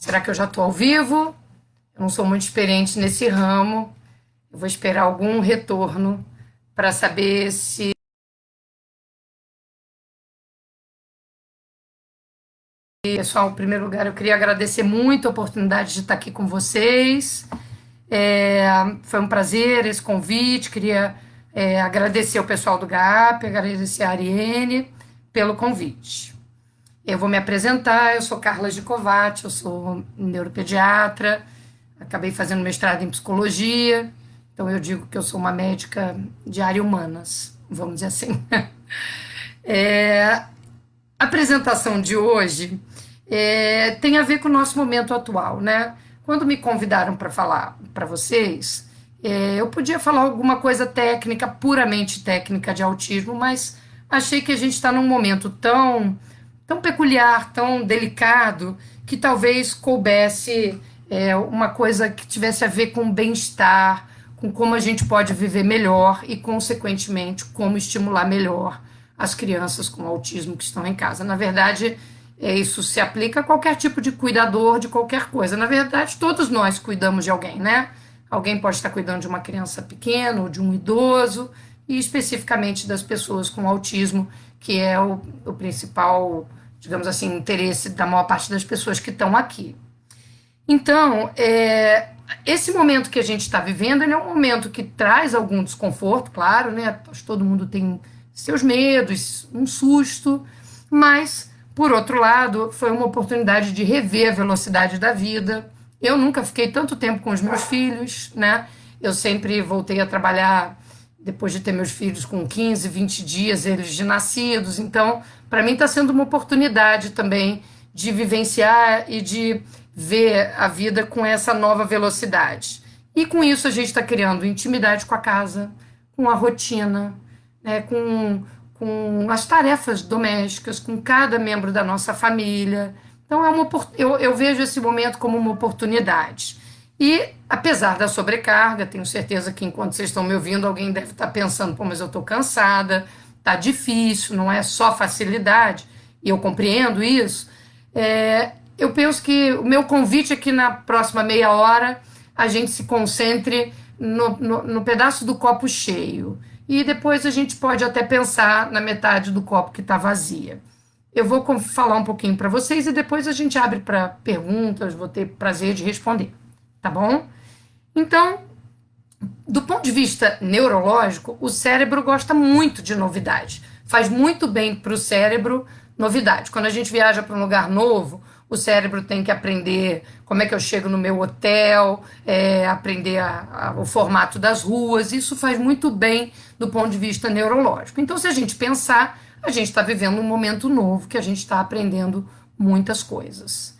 Será que eu já estou ao vivo? Eu não sou muito experiente nesse ramo. Eu vou esperar algum retorno para saber se. Pessoal, em primeiro lugar, eu queria agradecer muito a oportunidade de estar aqui com vocês. Foi um prazer esse convite. Queria agradecer ao pessoal do GAP, agradecer a Ariane pelo convite. Eu vou me apresentar, eu sou Carla Gicovati, eu sou neuropediatra, acabei fazendo mestrado em psicologia, então eu digo que eu sou uma médica de área humanas, vamos dizer assim. A apresentação de hoje tem a ver com o nosso momento atual, né? Quando me convidaram para falar para vocês, eu podia falar alguma coisa técnica, puramente técnica de autismo, mas achei que a gente está num momento tão peculiar, tão delicado, que talvez coubesse uma coisa que tivesse a ver com bem-estar, com como a gente pode viver melhor e, consequentemente, como estimular melhor as crianças com autismo que estão em casa. Na verdade, isso se aplica a qualquer tipo de cuidador de qualquer coisa. Na verdade, todos nós cuidamos de alguém, né? Alguém pode estar cuidando de uma criança pequena ou de um idoso, e especificamente das pessoas com autismo, que é o principal, digamos assim, interesse da maior parte das pessoas que estão aqui. Então, esse momento que a gente está vivendo, ele é um momento que traz algum desconforto, claro, né? Todo mundo tem seus medos, um susto, mas, por outro lado, foi uma oportunidade de rever a velocidade da vida. Eu nunca fiquei tanto tempo com os meus filhos, né? Eu sempre voltei a trabalhar depois de ter meus filhos com 15, 20 dias, eles de nascidos. Então, para mim está sendo uma oportunidade também de vivenciar e de ver a vida com essa nova velocidade. E com isso a gente está criando intimidade com a casa, com a rotina, né, com as tarefas domésticas, com cada membro da nossa família. Então eu vejo esse momento como uma oportunidade. E apesar da sobrecarga, tenho certeza que enquanto vocês estão me ouvindo, alguém deve estar pensando, pô, mas eu estou cansada, está difícil, não é só facilidade, e eu compreendo isso. Eu penso que o meu convite é que na próxima meia hora a gente se concentre no pedaço do copo cheio. E depois a gente pode até pensar na metade do copo que está vazia. Eu vou falar um pouquinho para vocês e depois a gente abre para perguntas, vou ter prazer de responder, tá bom? Então, do ponto de vista neurológico, o cérebro gosta muito de novidade. Faz muito bem para o cérebro novidade. Quando a gente viaja para um lugar novo, o cérebro tem que aprender como é que eu chego no meu hotel, aprender o formato das ruas. Isso faz muito bem do ponto de vista neurológico. Então, se a gente pensar, a gente está vivendo um momento novo que a gente está aprendendo muitas coisas.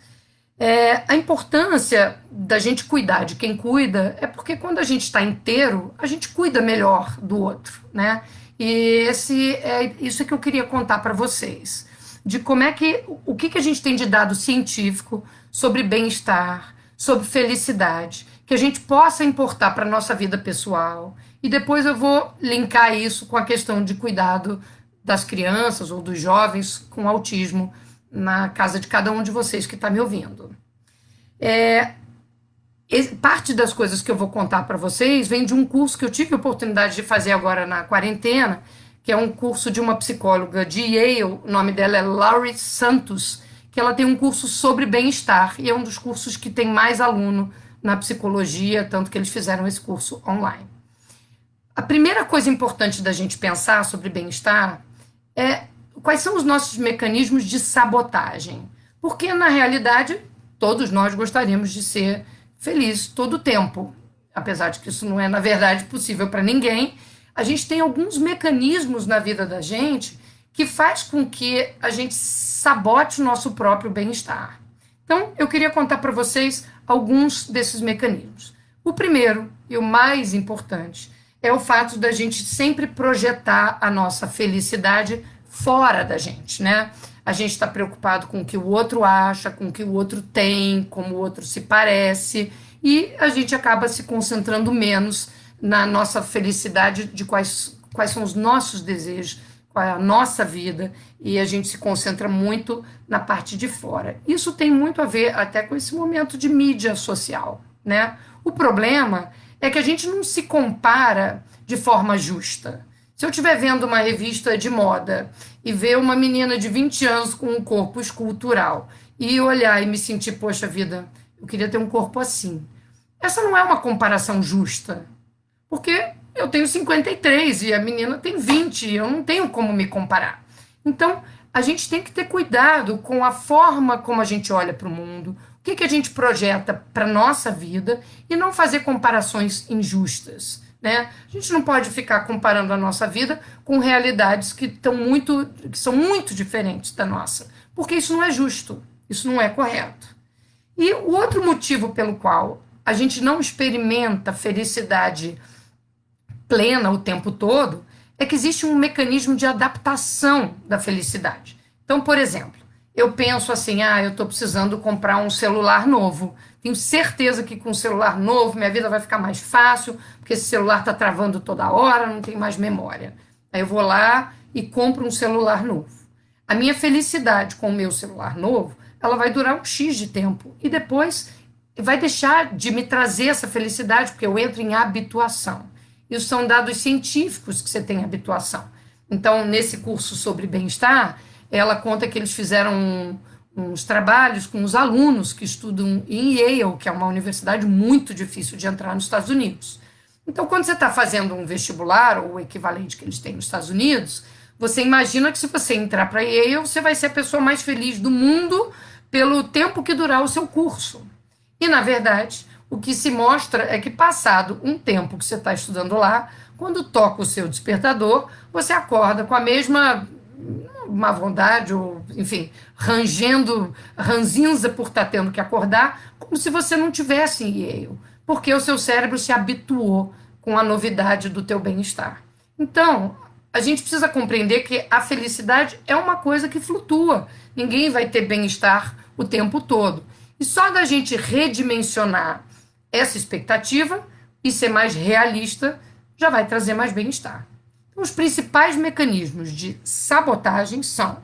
A importância da gente cuidar de quem cuida é porque quando a gente está inteiro, a gente cuida melhor do outro, né? E isso é que eu queria contar para vocês, de como é que, o que a gente tem de dado científico sobre bem-estar, sobre felicidade, que a gente possa importar para a nossa vida pessoal. E depois eu vou linkar isso com a questão de cuidado das crianças ou dos jovens com autismo na casa de cada um de vocês que está me ouvindo. Parte das coisas que eu vou contar para vocês vem de um curso que eu tive a oportunidade de fazer agora na quarentena, que é um curso de uma psicóloga de Yale, o nome dela é Laurie Santos, que ela tem um curso sobre bem-estar, e é um dos cursos que tem mais aluno na psicologia, tanto que eles fizeram esse curso online. A primeira coisa importante da gente pensar sobre bem-estar é quais são os nossos mecanismos de sabotagem. Porque, na realidade, todos nós gostaríamos de ser felizes todo o tempo. Apesar de que isso não é, na verdade, possível para ninguém, a gente tem alguns mecanismos na vida da gente que faz com que a gente sabote o nosso próprio bem-estar. Então, eu queria contar para vocês alguns desses mecanismos. O primeiro, e o mais importante, é o fato da gente sempre projetar a nossa felicidade fora da gente, né? A gente está preocupado com o que o outro acha, com o que o outro tem, como o outro se parece, e a gente acaba se concentrando menos na nossa felicidade, de quais são os nossos desejos, qual é a nossa vida, e a gente se concentra muito na parte de fora. Isso tem muito a ver até com esse momento de mídia social, né? O problema é que a gente não se compara de forma justa. Se eu estiver vendo uma revista de moda e ver uma menina de 20 anos com um corpo escultural e olhar e me sentir, poxa vida, eu queria ter um corpo assim. Essa não é uma comparação justa, porque eu tenho 53 e a menina tem 20, e eu não tenho como me comparar. Então, a gente tem que ter cuidado com a forma como a gente olha para o mundo, o que a gente projeta para a nossa vida e não fazer comparações injustas. Né? A gente não pode ficar comparando a nossa vida com realidades que são muito diferentes da nossa, porque isso não é justo, isso não é correto. E o outro motivo pelo qual a gente não experimenta felicidade plena o tempo todo é que existe um mecanismo de adaptação da felicidade. Então, por exemplo, eu penso assim, eu estou precisando comprar um celular novo. Tenho certeza que com um celular novo minha vida vai ficar mais fácil, porque esse celular está travando toda hora, não tem mais memória. Aí eu vou lá e compro um celular novo. A minha felicidade com o meu celular novo, ela vai durar um X de tempo e depois vai deixar de me trazer essa felicidade, porque eu entro em habituação. Isso são dados científicos que você tem habituação. Então, nesse curso sobre bem-estar, ela conta que eles fizeram uns trabalhos com os alunos que estudam em Yale, que é uma universidade muito difícil de entrar nos Estados Unidos. Então, quando você está fazendo um vestibular, ou o equivalente que eles têm nos Estados Unidos, você imagina que se você entrar para Yale, você vai ser a pessoa mais feliz do mundo pelo tempo que durar o seu curso. E, na verdade, o que se mostra é que, passado um tempo que você está estudando lá, quando toca o seu despertador, você acorda com a mesma má vontade, ou, enfim, ranzinza por estar tendo que acordar, como se você não tivesse em Yale, porque o seu cérebro se habituou com a novidade do teu bem-estar. Então, a gente precisa compreender que a felicidade é uma coisa que flutua. Ninguém vai ter bem-estar o tempo todo. E só da gente redimensionar essa expectativa e ser mais realista já vai trazer mais bem-estar. Então, os principais mecanismos de sabotagem são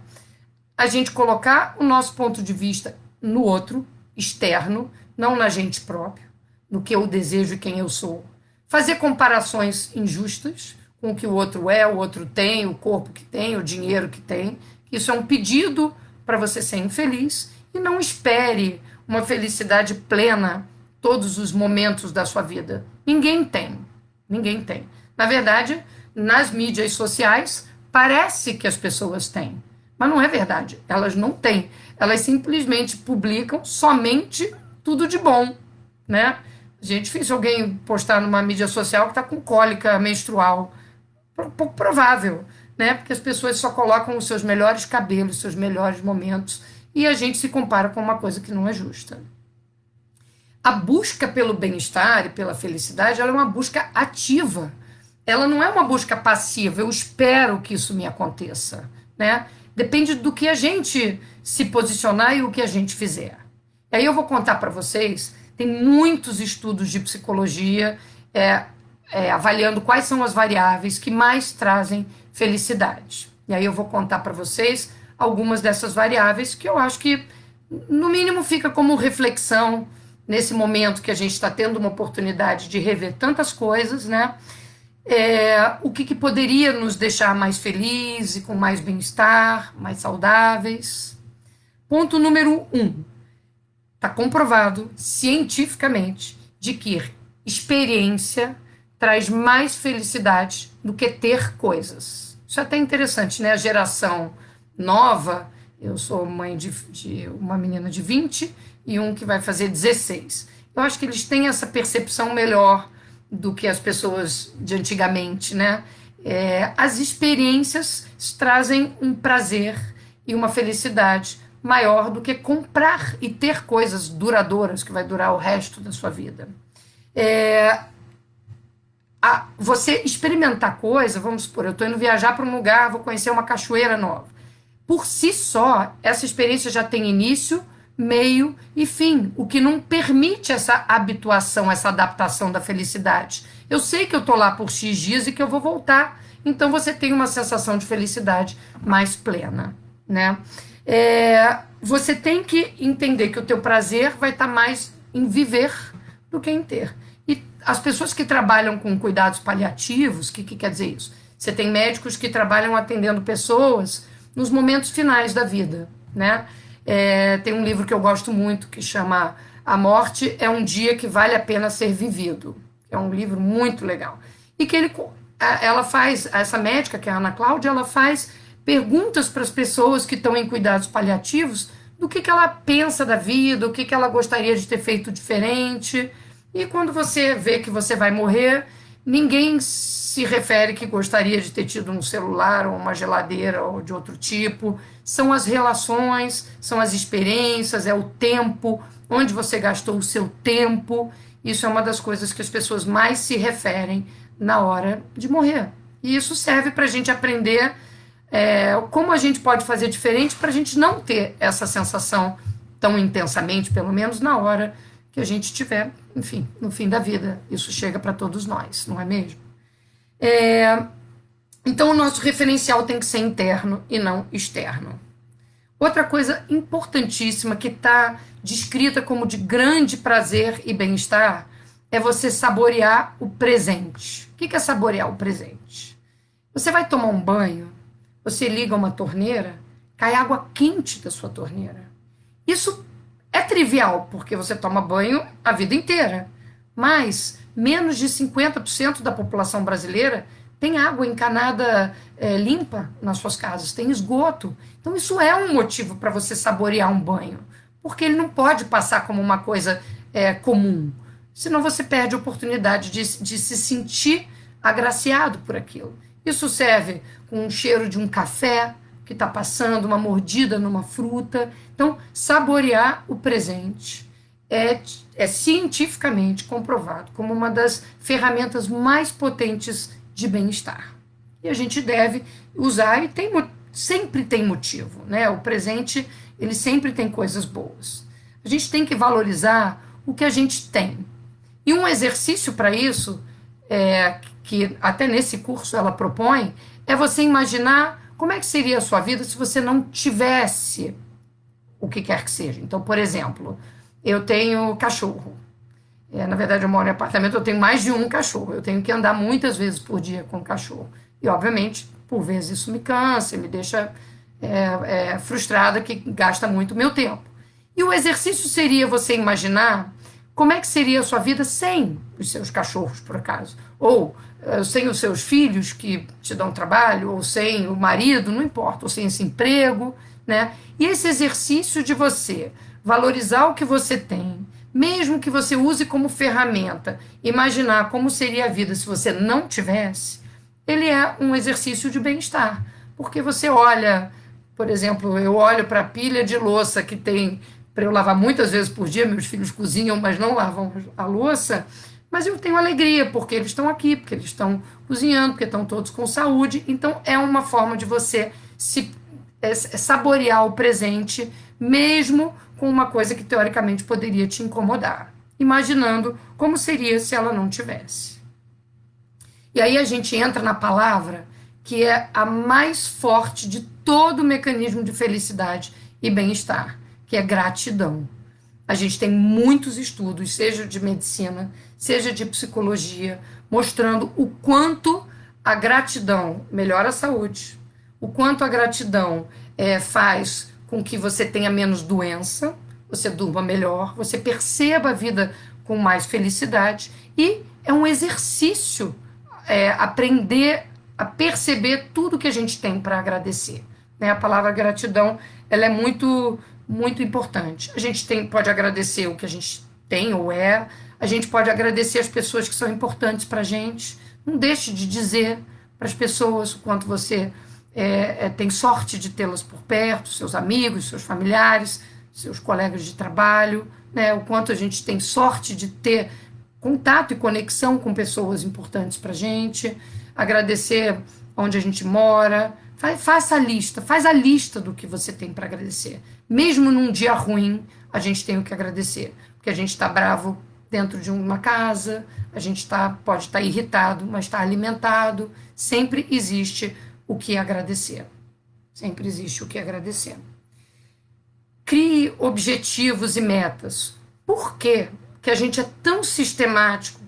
a gente colocar o nosso ponto de vista no outro, externo, não na gente próprio, no que eu desejo e quem eu sou. Fazer comparações injustas com o que o outro é, o outro tem, o corpo que tem, o dinheiro que tem. Isso é um pedido para você ser infeliz e não espere uma felicidade plena todos os momentos da sua vida. Ninguém tem. Ninguém tem. Na verdade, nas mídias sociais, parece que as pessoas têm. Mas não é verdade. Elas não têm. Elas simplesmente publicam somente tudo de bom. Né? É difícil alguém postar numa mídia social que está com cólica menstrual. Pouco provável. Né? Porque as pessoas só colocam os seus melhores cabelos, os seus melhores momentos. E a gente se compara com uma coisa que não é justa. A busca pelo bem-estar e pela felicidade, ela é uma busca ativa. Ela não é uma busca passiva. Eu espero que isso me aconteça. Né? Depende do que a gente se posicionar e o que a gente fizer. E aí eu vou contar para vocês, tem muitos estudos de psicologia avaliando quais são as variáveis que mais trazem felicidade. E aí eu vou contar para vocês algumas dessas variáveis que eu acho que, no mínimo, fica como reflexão nesse momento que a gente está tendo uma oportunidade de rever tantas coisas, né? O que poderia nos deixar mais felizes e com mais bem-estar, mais saudáveis. Ponto número 1. Está comprovado cientificamente de que experiência traz mais felicidade do que ter coisas. Isso é até interessante, né? A geração nova, eu sou mãe de uma menina de 20 e um que vai fazer 16. Eu acho que eles têm essa percepção melhor do que as pessoas de antigamente, né? As experiências trazem um prazer e uma felicidade maior do que comprar e ter coisas duradouras que vai durar o resto da sua vida. Você experimentar coisa, vamos supor, eu estou indo viajar para um lugar, vou conhecer uma cachoeira nova. Por si só, essa experiência já tem início, meio e fim, o que não permite essa habituação, essa adaptação da felicidade. Eu sei que eu estou lá por X dias e que eu vou voltar, então você tem uma sensação de felicidade mais plena, né? Você tem que entender que o teu prazer vai estar mais em viver do que em ter. E as pessoas que trabalham com cuidados paliativos, o que quer dizer isso? Você tem médicos que trabalham atendendo pessoas nos momentos finais da vida, né? Tem um livro que eu gosto muito que chama A Morte é um Dia que Vale a Pena Ser Vivido. É um livro muito legal. E que ela faz, essa médica, que é a Ana Cláudia, ela faz perguntas para as pessoas que estão em cuidados paliativos do que ela pensa da vida, o que ela gostaria de ter feito diferente. E quando você vê que você vai morrer, ninguém se refere que gostaria de ter tido um celular ou uma geladeira ou de outro tipo. São as relações, são as experiências, é o tempo, onde você gastou o seu tempo. Isso é uma das coisas que as pessoas mais se referem na hora de morrer. E isso serve para a gente aprender como a gente pode fazer diferente para a gente não ter essa sensação tão intensamente, pelo menos na hora que a gente estiver, enfim, no fim da vida. Isso chega para todos nós, não é mesmo? Então, o nosso referencial tem que ser interno e não externo. Outra coisa importantíssima que está descrita como de grande prazer e bem-estar é você saborear o presente. O que é saborear o presente? Você vai tomar um banho, você liga uma torneira, cai água quente da sua torneira. Isso é trivial, porque você toma banho a vida inteira. Mas menos de 50% da população brasileira tem água encanada limpa nas suas casas, tem esgoto. Então isso é um motivo para você saborear um banho, porque ele não pode passar como uma coisa comum, senão você perde a oportunidade de se sentir agraciado por aquilo. Isso serve com o cheiro de um café que está passando, uma mordida numa fruta. Então, saborear o presente é cientificamente comprovado como uma das ferramentas mais potentes de bem-estar. E a gente deve usar, e sempre tem motivo, né? O presente, ele sempre tem coisas boas. A gente tem que valorizar o que a gente tem. E um exercício para isso, que até nesse curso ela propõe, é você imaginar como é que seria a sua vida se você não tivesse o que quer que seja. Então, por exemplo, eu tenho cachorro. Na verdade, eu moro em apartamento, eu tenho mais de um cachorro. Eu tenho que andar muitas vezes por dia com o cachorro. E, obviamente, por vezes isso me cansa, me deixa frustrada, que gasta muito meu tempo. E o exercício seria você imaginar como é que seria a sua vida sem os seus cachorros, por acaso. Ou sem os seus filhos, que te dão trabalho, ou sem o marido, não importa, ou sem esse emprego, né? E esse exercício de você valorizar o que você tem, mesmo que você use como ferramenta, imaginar como seria a vida se você não tivesse, ele é um exercício de bem-estar. Porque você olha, por exemplo, eu olho para a pilha de louça que tem para eu lavar muitas vezes por dia, meus filhos cozinham, mas não lavam a louça, mas eu tenho alegria, porque eles estão aqui, porque eles estão cozinhando, porque estão todos com saúde. Então, é uma forma de você saborear o presente, mesmo com uma coisa que teoricamente poderia te incomodar, imaginando como seria se ela não tivesse. E aí a gente entra na palavra que é a mais forte de todo o mecanismo de felicidade e bem-estar, que é gratidão. A gente tem muitos estudos, seja de medicina, seja de psicologia, mostrando o quanto a gratidão melhora a saúde, o quanto a gratidão faz com que você tenha menos doença, você durma melhor, você perceba a vida com mais felicidade, e é um exercício aprender a perceber tudo que a gente tem para agradecer. Né? A palavra gratidão ela é muito, muito importante. A gente pode agradecer o que a gente tem ou a gente pode agradecer as pessoas que são importantes para a gente. Não deixe de dizer para as pessoas o quanto você tem sorte de tê-las por perto, seus amigos, seus familiares, seus colegas de trabalho, né? O quanto a gente tem sorte de ter contato e conexão com pessoas importantes para a gente, agradecer onde a gente mora, faz a lista do que você tem para agradecer. Mesmo num dia ruim, a gente tem o que agradecer, porque a gente está bravo dentro de uma casa, a gente pode estar irritado, mas está alimentado. Sempre existe o que agradecer. Sempre existe o que agradecer. Crie objetivos e metas. Por quê que a gente é tão sistemático,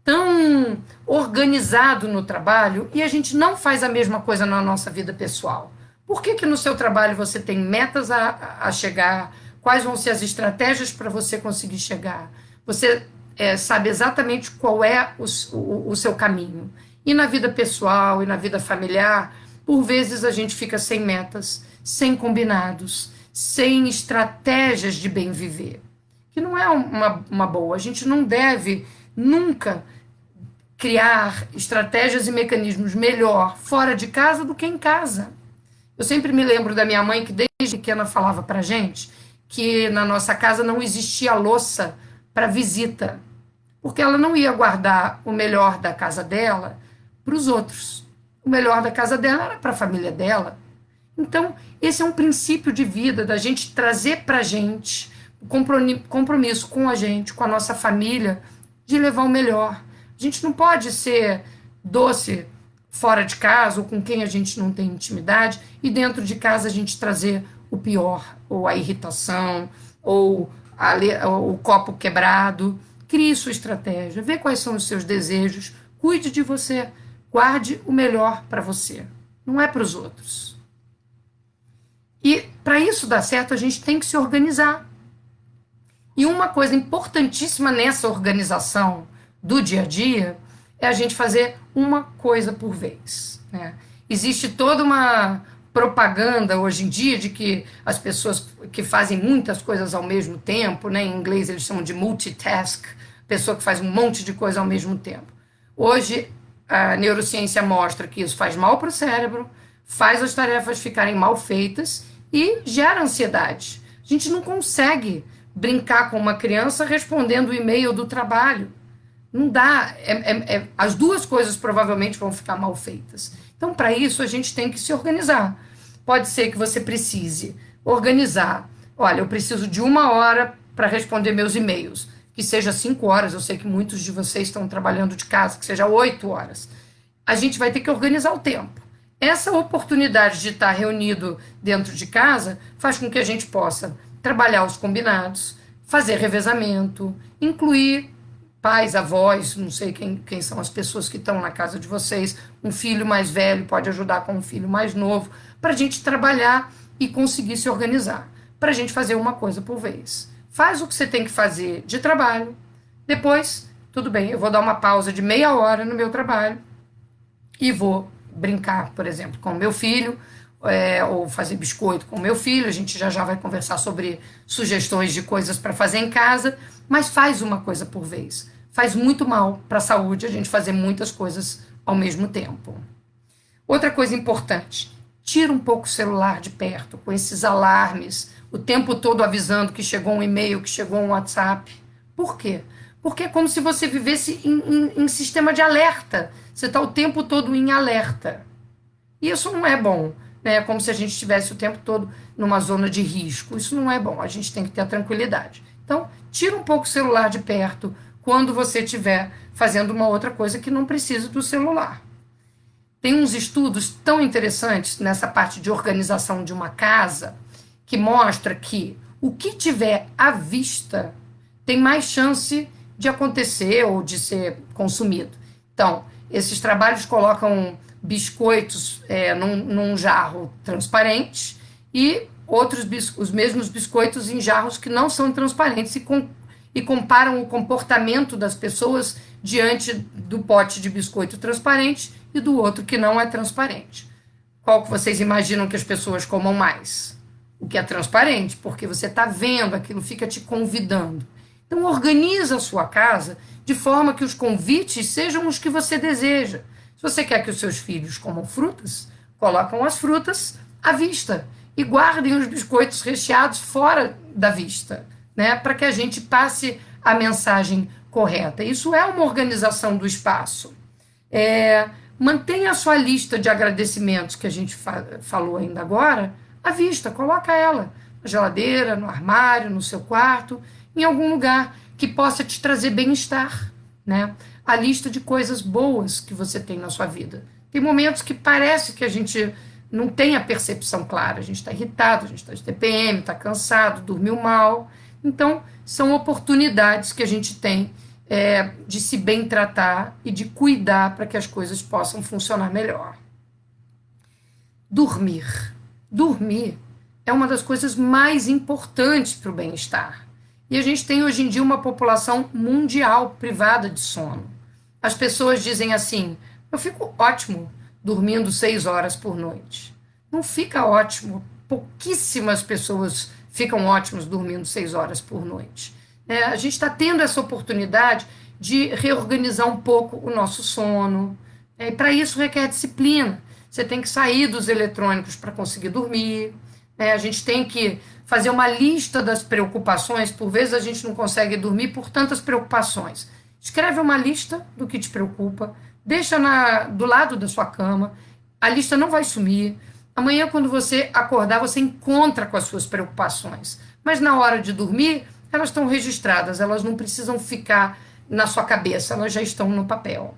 tão organizado no trabalho e a gente não faz a mesma coisa na nossa vida pessoal? Por que no seu trabalho você tem metas a chegar? Quais vão ser as estratégias para você conseguir chegar? Você sabe exatamente qual é o seu caminho. E na vida pessoal e na vida familiar, por vezes a gente fica sem metas, sem combinados, sem estratégias de bem viver, que não é uma boa. A gente não deve nunca criar estratégias e mecanismos melhor fora de casa do que em casa. Eu sempre me lembro da minha mãe, que desde pequena falava pra gente que na nossa casa não existia louça para visita, porque ela não ia guardar o melhor da casa dela para os outros. O melhor da casa dela era para a família dela. Então, esse é um princípio de vida, da gente trazer para a gente o compromisso com a gente, com a nossa família, de levar o melhor. A gente não pode ser doce fora de casa ou com quem a gente não tem intimidade e dentro de casa a gente trazer o pior, ou a irritação, ou o copo quebrado. Crie sua estratégia, vê quais são os seus desejos, cuide de você, guarde o melhor para você, não é para os outros. E para isso dar certo, a gente tem que se organizar. E uma coisa importantíssima nessa organização do dia a dia é a gente fazer uma coisa por vez, né? Existe toda uma propaganda hoje em dia de que as pessoas que fazem muitas coisas ao mesmo tempo, né, em inglês eles chamam de multitask, pessoa que faz um monte de coisa ao mesmo tempo. Hoje a neurociência mostra que isso faz mal para o cérebro, faz as tarefas ficarem mal feitas e gera ansiedade. A gente não consegue brincar com uma criança respondendo o e-mail do trabalho. Não dá. As duas coisas provavelmente vão ficar mal feitas. Então, para isso, a gente tem que se organizar. Pode ser que você precise organizar. Olha, eu preciso de 1 hora para responder meus e-mails. Que seja 5 horas. Eu sei que muitos de vocês estão trabalhando de casa, que seja 8 horas. A gente vai ter que organizar o tempo. Essa oportunidade de estar reunido dentro de casa faz com que a gente possa trabalhar os combinados, fazer revezamento, incluir pais, avós, não sei quem são as pessoas que estão na casa de vocês, um filho mais velho pode ajudar com um filho mais novo, para a gente trabalhar e conseguir se organizar, para a gente fazer uma coisa por vez. Faz o que você tem que fazer de trabalho, depois, tudo bem, eu vou dar uma pausa de meia hora no meu trabalho e vou brincar, por exemplo, com o meu filho, ou fazer biscoito com o meu filho. A gente já vai conversar sobre sugestões de coisas para fazer em casa, mas faz uma coisa por vez. Faz muito mal para a saúde a gente fazer muitas coisas ao mesmo tempo. Outra coisa importante, tira um pouco o celular de perto, com esses alarmes, o tempo todo avisando que chegou um e-mail, que chegou um WhatsApp. Por quê? Porque é como se você vivesse em sistema de alerta. Você está o tempo todo em alerta. E isso não é bom. É como se a gente estivesse o tempo todo numa zona de risco. Isso não é bom, a gente tem que ter a tranquilidade. Então, tira um pouco o celular de perto quando você estiver fazendo uma outra coisa que não precisa do celular. Tem uns estudos tão interessantes nessa parte de organização de uma casa que mostra que o que tiver à vista tem mais chance de acontecer ou de ser consumido. Então, esses trabalhos colocam biscoitos num jarro transparente e os mesmos biscoitos em jarros que não são transparentes e comparam o comportamento das pessoas diante do pote de biscoito transparente e do outro que não é transparente. Qual que vocês imaginam que as pessoas comam mais? O que é transparente, porque você está vendo, aquilo fica te convidando. Então organiza a sua casa de forma que os convites sejam os que você deseja. Se você quer que os seus filhos comam frutas, colocam as frutas à vista e guardem os biscoitos recheados fora da vista, né, para que a gente passe a mensagem correta. Isso é uma organização do espaço. Mantenha a sua lista de agradecimentos que a gente falou ainda agora à vista, coloca ela na geladeira, no armário, no seu quarto, em algum lugar que possa te trazer bem-estar, né? A lista de coisas boas que você tem na sua vida. Tem momentos que parece que a gente não tem a percepção clara, a gente está irritado, a gente está de TPM, está cansado, dormiu mal. Então, são oportunidades que a gente tem de se bem tratar e de cuidar para que as coisas possam funcionar melhor. Dormir. Dormir é uma das coisas mais importantes para o bem-estar. E a gente tem hoje em dia uma população mundial privada de sono. As pessoas dizem assim: eu fico ótimo dormindo 6 horas por noite. Não fica ótimo. Pouquíssimas pessoas ficam ótimas dormindo 6 horas por noite. A gente está tendo essa oportunidade de reorganizar um pouco o nosso sono. E para isso requer disciplina. Você tem que sair dos eletrônicos para conseguir dormir. A gente tem que fazer uma lista das preocupações. Por vezes a gente não consegue dormir por tantas preocupações. Escreve uma lista do que te preocupa, deixa do lado da sua cama. A lista não vai sumir. Amanhã, quando você acordar, você encontra com as suas preocupações. Mas na hora de dormir, elas estão registradas, elas não precisam ficar na sua cabeça, elas já estão no papel.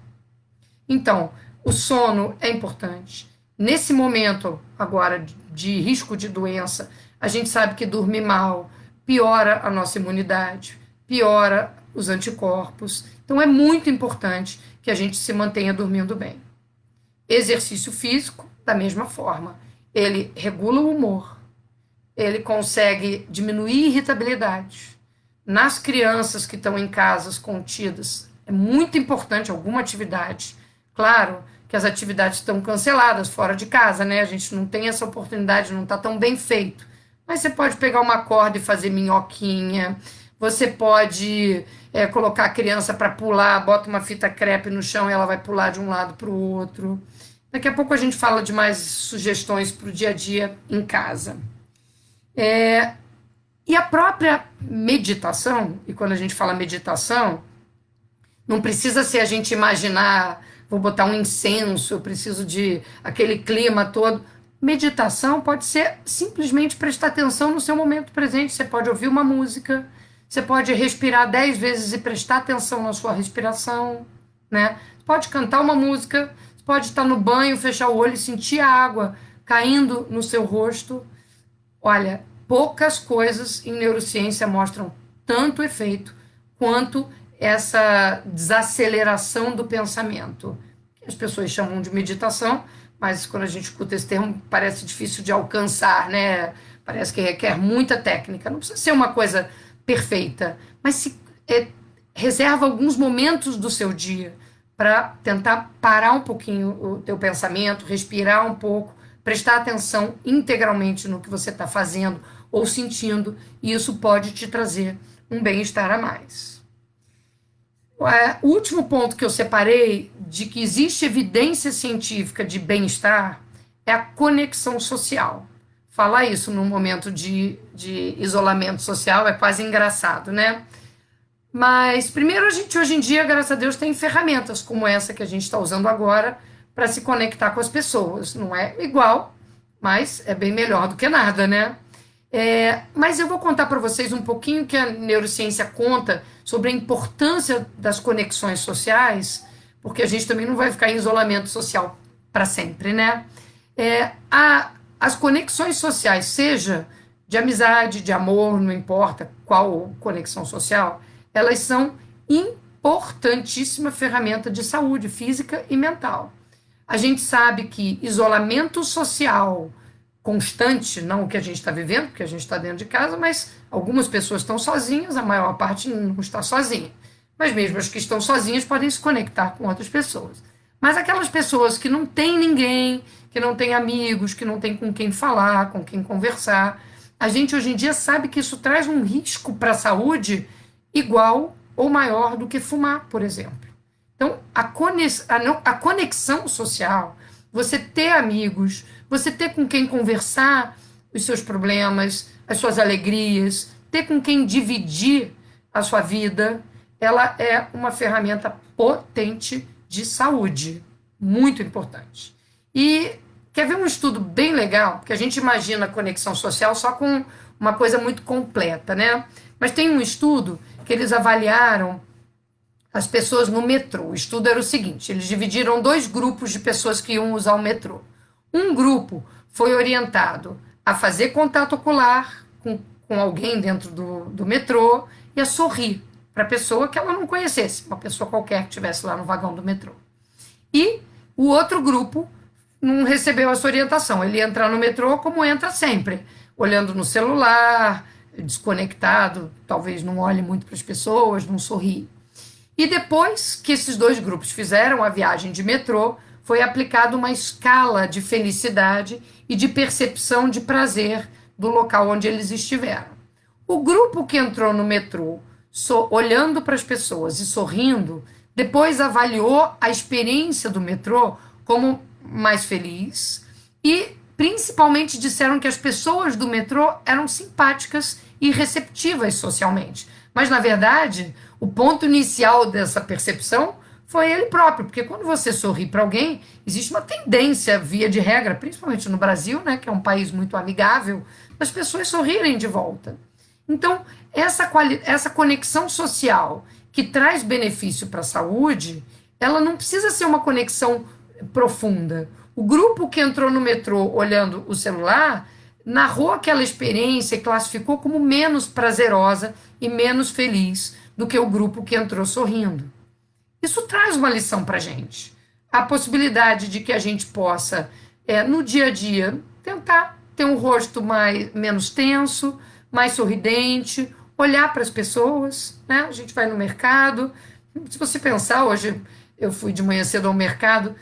Então, o sono é importante. Nesse momento agora de risco de doença, a gente sabe que dormir mal piora a nossa imunidade, piora os anticorpos. Então é muito importante que a gente se mantenha dormindo bem. Exercício físico, da mesma forma. Ele regula o humor, ele consegue diminuir irritabilidade. Nas crianças que estão em casas contidas, é muito importante alguma atividade. Claro que as atividades estão canceladas fora de casa, né? A gente não tem essa oportunidade, não está tão bem feito. Mas você pode pegar uma corda e fazer minhoquinha, você pode colocar a criança para pular, bota uma fita crepe no chão e ela vai pular de um lado para o outro. Daqui a pouco a gente fala de mais sugestões para o dia a dia em casa. E a própria meditação, e quando a gente fala meditação, não precisa ser a gente imaginar, vou botar um incenso, eu preciso de aquele clima todo. Meditação pode ser simplesmente prestar atenção no seu momento presente. Você pode ouvir uma música, você pode respirar 10 vezes e prestar atenção na sua respiração, né? Você pode cantar uma música, você pode estar no banho, fechar o olho e sentir a água caindo no seu rosto. Olha, poucas coisas em neurociência mostram tanto efeito quanto essa desaceleração do pensamento, que as pessoas chamam de meditação, mas quando a gente escuta esse termo parece difícil de alcançar, né? Parece que requer muita técnica. Não precisa ser uma coisa perfeita, mas reserva alguns momentos do seu dia para tentar parar um pouquinho o teu pensamento, respirar um pouco, prestar atenção integralmente no que você está fazendo ou sentindo, e isso pode te trazer um bem-estar a mais. O último ponto que eu separei de que existe evidência científica de bem-estar é a conexão social. Falar isso num momento de isolamento social é quase engraçado, né? Mas, primeiro, a gente hoje em dia, graças a Deus, tem ferramentas como essa que a gente está usando agora para se conectar com as pessoas. Não é igual, mas é bem melhor do que nada, né? Mas eu vou contar para vocês um pouquinho que a neurociência conta sobre a importância das conexões sociais, porque a gente também não vai ficar em isolamento social para sempre, né? As conexões sociais, seja de amizade, de amor, não importa qual conexão social, elas são importantíssima ferramenta de saúde física e mental. A gente sabe que isolamento social constante, não o que a gente está vivendo, porque a gente está dentro de casa, mas algumas pessoas estão sozinhas, a maior parte não está sozinha. Mas mesmo as que estão sozinhas podem se conectar com outras pessoas. Mas aquelas pessoas que não têm ninguém, que não têm amigos, que não têm com quem falar, com quem conversar, a gente hoje em dia sabe que isso traz um risco para a saúde igual ou maior do que fumar, por exemplo. Então, a conexão social, você ter amigos, você ter com quem conversar os seus problemas, as suas alegrias, ter com quem dividir a sua vida, ela é uma ferramenta potente de saúde, muito importante. E quer ver um estudo bem legal? Porque a gente imagina a conexão social só com uma coisa muito completa, né? Mas tem um estudo que eles avaliaram as pessoas no metrô. O estudo era o seguinte: eles dividiram dois grupos de pessoas que iam usar o metrô. Um grupo foi orientado a fazer contato ocular com alguém dentro do metrô e a sorrir para a pessoa que ela não conhecesse, uma pessoa qualquer que estivesse lá no vagão do metrô. E o outro grupo não recebeu essa orientação. Ele ia entrar no metrô como entra sempre, olhando no celular, desconectado, talvez não olhe muito para as pessoas, não sorri. E depois que esses dois grupos fizeram a viagem de metrô, foi aplicada uma escala de felicidade e de percepção de prazer do local onde eles estiveram. O grupo que entrou no metrô, olhando para as pessoas e sorrindo, depois avaliou a experiência do metrô como mais feliz e principalmente disseram que as pessoas do metrô eram simpáticas e receptivas socialmente. Mas, na verdade, o ponto inicial dessa percepção foi ele próprio, porque quando você sorri para alguém, existe uma tendência, via de regra, principalmente no Brasil, né, que é um país muito amigável, das pessoas sorrirem de volta. Então, essa conexão social que traz benefício para a saúde, ela não precisa ser uma conexão profunda. O grupo que entrou no metrô olhando o celular narrou aquela experiência e classificou como menos prazerosa e menos feliz do que o grupo que entrou sorrindo. Isso traz uma lição para a gente. A possibilidade de que a gente possa, no dia a dia, tentar ter um rosto menos tenso, mais sorridente, olhar para as pessoas, né? A gente vai no mercado. Se você pensar, hoje eu fui de manhã cedo ao mercado,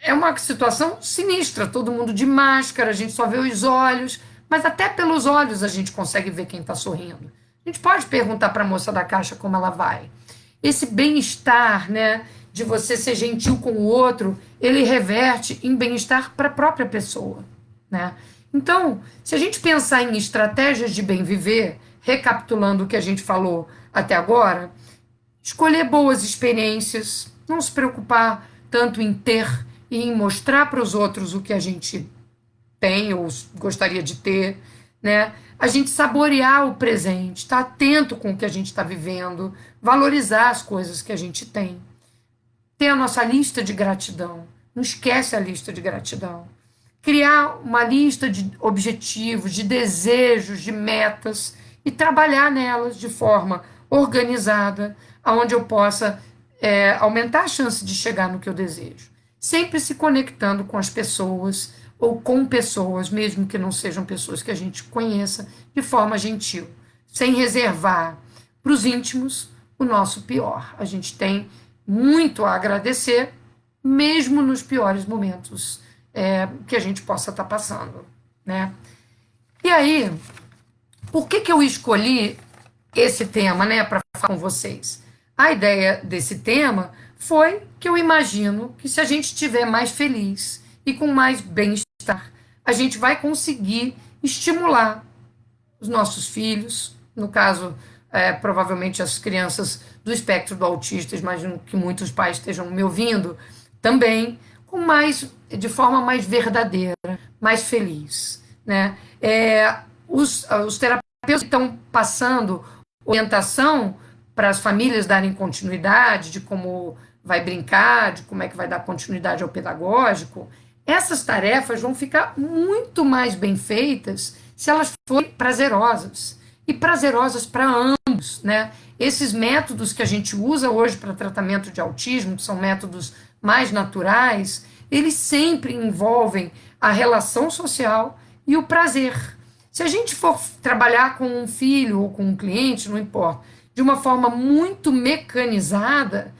é uma situação sinistra, todo mundo de máscara, a gente só vê os olhos, mas até pelos olhos a gente consegue ver quem está sorrindo. A gente pode perguntar para a moça da caixa como ela vai. Esse bem-estar, né, de você ser gentil com o outro, ele reverte em bem-estar para a própria pessoa, né? Então, se a gente pensar em estratégias de bem viver, recapitulando o que a gente falou até agora, escolher boas experiências, não se preocupar tanto em ter e em mostrar para os outros o que a gente tem ou gostaria de ter, né? A gente saborear o presente, estar atento com o que a gente está vivendo, valorizar as coisas que a gente tem, ter a nossa lista de gratidão, não esquece a lista de gratidão, criar uma lista de objetivos, de desejos, de metas e trabalhar nelas de forma organizada, onde eu possa aumentar a chance de chegar no que eu desejo. Sempre se conectando com as pessoas ou com pessoas, mesmo que não sejam pessoas que a gente conheça, de forma gentil, sem reservar para os íntimos o nosso pior. A gente tem muito a agradecer, mesmo nos piores momentos que a gente possa estar passando, né? E aí, por que eu escolhi esse tema, né, para falar com vocês? A ideia desse tema foi que eu imagino que se a gente estiver mais feliz e com mais bem-estar, a gente vai conseguir estimular os nossos filhos, no caso, provavelmente as crianças do espectro do autista, imagino que muitos pais estejam me ouvindo, também, de forma mais verdadeira, mais feliz, né? Os terapeutas estão passando orientação para as famílias darem continuidade, de como vai brincar, de como é que vai dar continuidade ao pedagógico. Essas tarefas vão ficar muito mais bem feitas se elas forem prazerosas, e prazerosas para ambos, né? Esses métodos que a gente usa hoje para tratamento de autismo, que são métodos mais naturais, eles sempre envolvem a relação social e o prazer. Se a gente for trabalhar com um filho ou com um cliente, não importa, de uma forma muito mecanizada,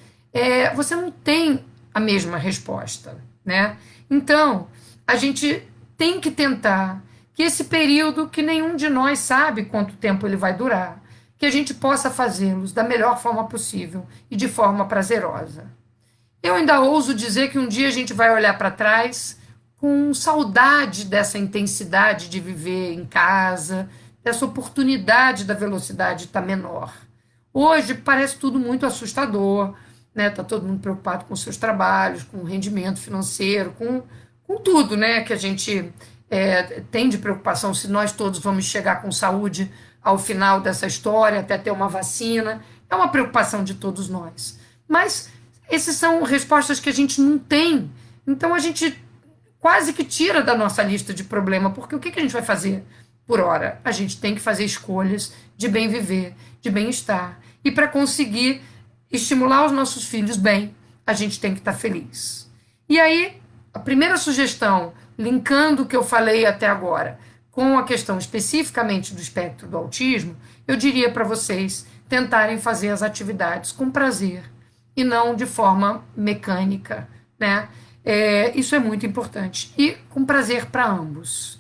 você não tem a mesma resposta, né? Então, a gente tem que tentar que esse período, que nenhum de nós sabe quanto tempo ele vai durar, que a gente possa fazê-los da melhor forma possível e de forma prazerosa. Eu ainda ouso dizer que um dia a gente vai olhar para trás com saudade dessa intensidade de viver em casa, dessa oportunidade da velocidade estar menor. Hoje parece tudo muito assustador, né? Tá todo mundo preocupado com seus trabalhos, com o rendimento financeiro, com tudo, né, que a gente tem de preocupação se nós todos vamos chegar com saúde ao final dessa história, até ter uma vacina. É uma preocupação de todos nós. Mas essas são respostas que a gente não tem. Então a gente quase que tira da nossa lista de problema, porque o que a gente vai fazer por hora? A gente tem que fazer escolhas de bem viver, de bem-estar. E para conseguir estimular os nossos filhos bem, a gente tem que estar feliz. E aí, a primeira sugestão, linkando o que eu falei até agora com a questão especificamente do espectro do autismo, eu diria para vocês tentarem fazer as atividades com prazer e não de forma mecânica, né? Isso é muito importante. E com prazer para ambos.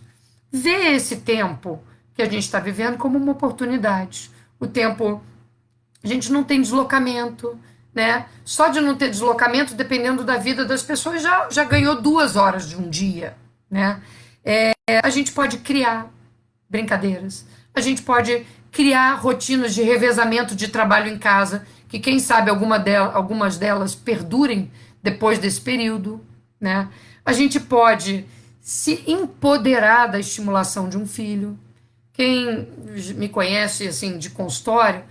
Ver esse tempo que a gente está vivendo como uma oportunidade. O tempo, a gente não tem deslocamento, né? Só de não ter deslocamento, dependendo da vida das pessoas, já ganhou 2 horas de um dia, né? A gente pode criar brincadeiras, a gente pode criar rotinas de revezamento de trabalho em casa, que quem sabe algumas delas perdurem depois desse período, né? A gente pode se empoderar da estimulação de um filho. Quem me conhece assim de consultório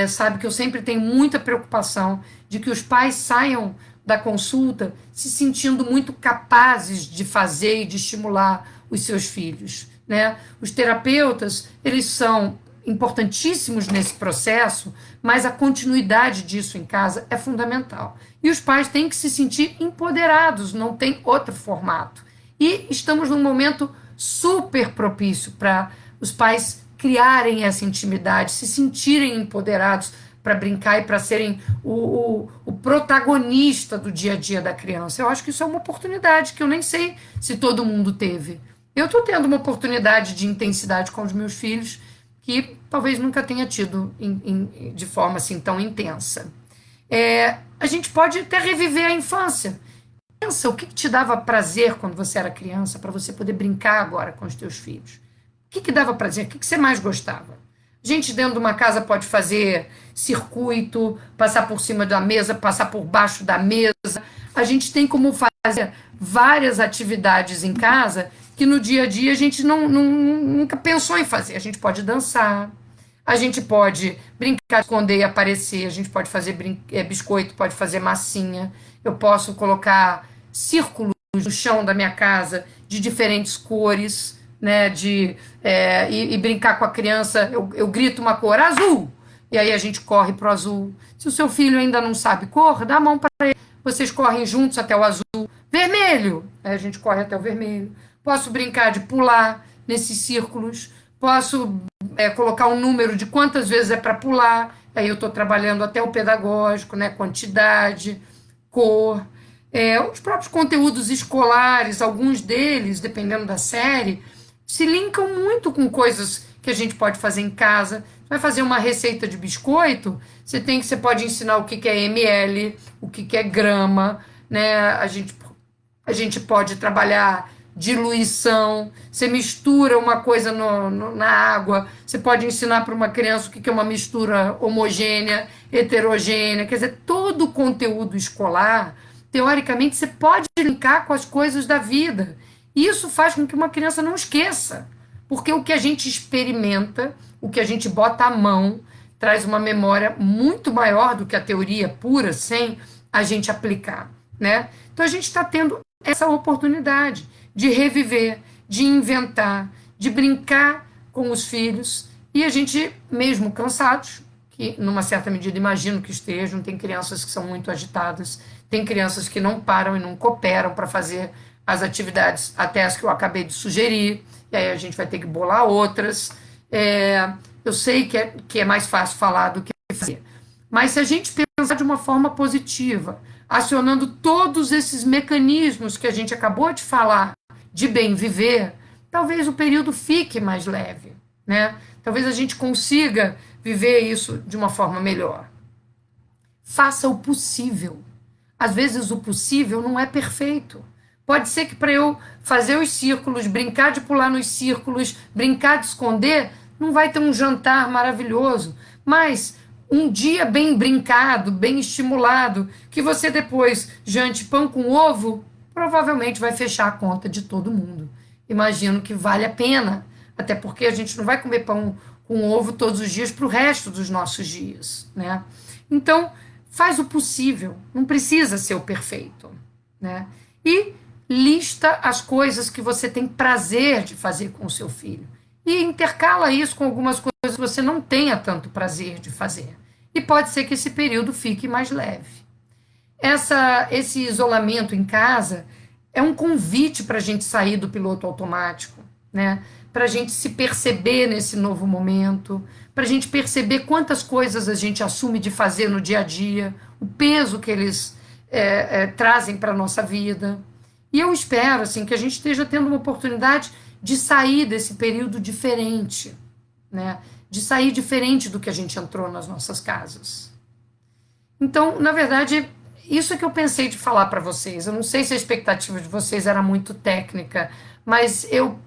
sabe que eu sempre tenho muita preocupação de que os pais saiam da consulta se sentindo muito capazes de fazer e de estimular os seus filhos, né? Os terapeutas, eles são importantíssimos nesse processo, mas a continuidade disso em casa é fundamental. E os pais têm que se sentir empoderados, não tem outro formato. E estamos num momento super propício para os pais criarem essa intimidade, se sentirem empoderados para brincar e para serem o protagonista do dia a dia da criança. Eu acho que isso é uma oportunidade que eu nem sei se todo mundo teve. Eu estou tendo uma oportunidade de intensidade com os meus filhos que talvez nunca tenha tido de forma assim tão intensa. A gente pode até reviver a infância. Pensa o que te dava prazer quando você era criança para você poder brincar agora com os teus filhos. O que dava prazer? O que você mais gostava? A gente dentro de uma casa pode fazer circuito, passar por cima da mesa, passar por baixo da mesa. A gente tem como fazer várias atividades em casa que no dia a dia a gente nunca pensou em fazer. A gente pode dançar, a gente pode brincar, esconder e aparecer, a gente pode fazer biscoito, pode fazer massinha. Eu posso colocar círculos no chão da minha casa de diferentes cores, né, e brincar com a criança. Eu grito uma cor, azul, e aí a gente corre pro azul. Se o seu filho ainda não sabe cor, dá a mão para ele. Vocês correm juntos até o azul. Vermelho, aí a gente corre até o vermelho. Posso brincar de pular nesses círculos. Posso colocar um número de quantas vezes é para pular. Aí eu estou trabalhando até o pedagógico, né, quantidade, cor. Os próprios conteúdos escolares, alguns deles, dependendo da série, se linkam muito com coisas que a gente pode fazer em casa. Vai fazer uma receita de biscoito, você pode ensinar o que é ml, o que é grama, né? A gente pode trabalhar diluição, você mistura uma coisa na água, você pode ensinar para uma criança o que é uma mistura homogênea, heterogênea, quer dizer, todo o conteúdo escolar, teoricamente, você pode linkar com as coisas da vida. Isso faz com que uma criança não esqueça, porque o que a gente experimenta, o que a gente bota à mão, traz uma memória muito maior do que a teoria pura, sem a gente aplicar, né? Então a gente está tendo essa oportunidade de reviver, de inventar, de brincar com os filhos, e a gente, mesmo cansados, que numa certa medida imagino que estejam, tem crianças que são muito agitadas, tem crianças que não param e não cooperam para fazer as atividades, até as que eu acabei de sugerir, e aí a gente vai ter que bolar outras. Eu sei que é mais fácil falar do que fazer, mas se a gente pensar de uma forma positiva, acionando todos esses mecanismos que a gente acabou de falar, de bem viver, talvez o período fique mais leve, né? Talvez a gente consiga viver isso de uma forma melhor. Faça o possível. Às vezes o possível não é perfeito. Pode ser que para eu fazer os círculos, brincar de pular nos círculos, brincar de esconder, não vai ter um jantar maravilhoso, mas um dia bem brincado, bem estimulado, que você depois jante pão com ovo, provavelmente vai fechar a conta de todo mundo. imagino que vale a pena, até porque a gente não vai comer pão com ovo todos os dias para o resto dos nossos dias, né? Então, faz o possível, não precisa ser o perfeito, né? E lista as coisas que você tem prazer de fazer com o seu filho e intercala isso com algumas coisas que você não tenha tanto prazer de fazer. E pode ser que esse período fique mais leve. Esse isolamento em casa é um convite para a gente sair do piloto automático, né? Para a gente se perceber nesse novo momento, para a gente perceber quantas coisas a gente assume de fazer no dia a dia, o peso que eles trazem para a nossa vida. E eu espero assim, que a gente esteja tendo uma oportunidade de sair desse período diferente, né? De sair diferente do que a gente entrou nas nossas casas. Então, na verdade, isso é que eu pensei de falar para vocês. Eu não sei se a expectativa de vocês era muito técnica, mas eu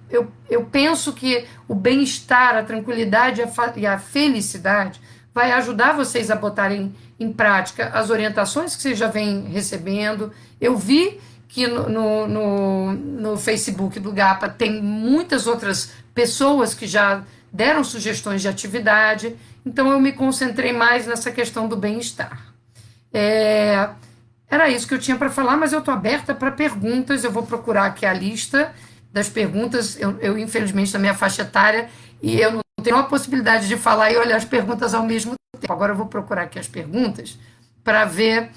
penso que o bem-estar, a tranquilidade e a felicidade vai ajudar vocês a botarem em prática as orientações que vocês já vêm recebendo. Eu vi que no Facebook do GAPA tem muitas outras pessoas que já deram sugestões de atividade, então eu me concentrei mais nessa questão do bem-estar. Era isso que eu tinha para falar, mas eu estou aberta para perguntas. Eu vou procurar aqui a lista das perguntas. Infelizmente, na minha faixa etária, e eu não tenho a possibilidade de falar e olhar as perguntas ao mesmo tempo. Agora eu vou procurar aqui as perguntas para ver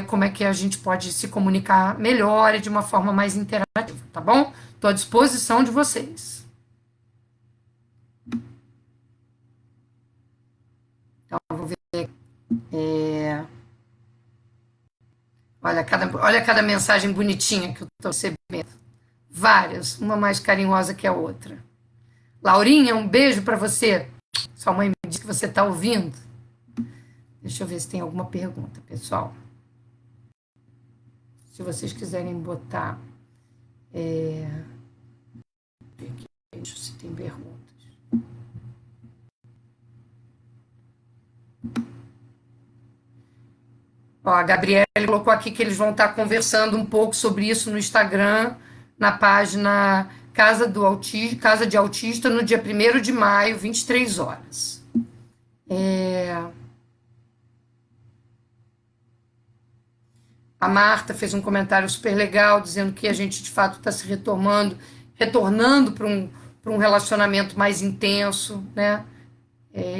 como é que a gente pode se comunicar melhor e de uma forma mais interativa, tá bom? Estou à disposição de vocês. Então, eu vou ver. Olha cada mensagem bonitinha que eu estou recebendo. Várias, uma mais carinhosa que a outra. Laurinha, um beijo para você. Sua mãe me disse que você está ouvindo. Deixa eu ver se tem alguma pergunta, pessoal. Se vocês quiserem botar. Deixa eu ver se tem perguntas. Ó, a Gabriela colocou aqui que eles vão estar conversando um pouco sobre isso no Instagram, na página Casa de Autista, no dia 1º de maio, 23 horas. A Marta fez um comentário super legal, dizendo que a gente, de fato, está se retornando para um relacionamento mais intenso, né?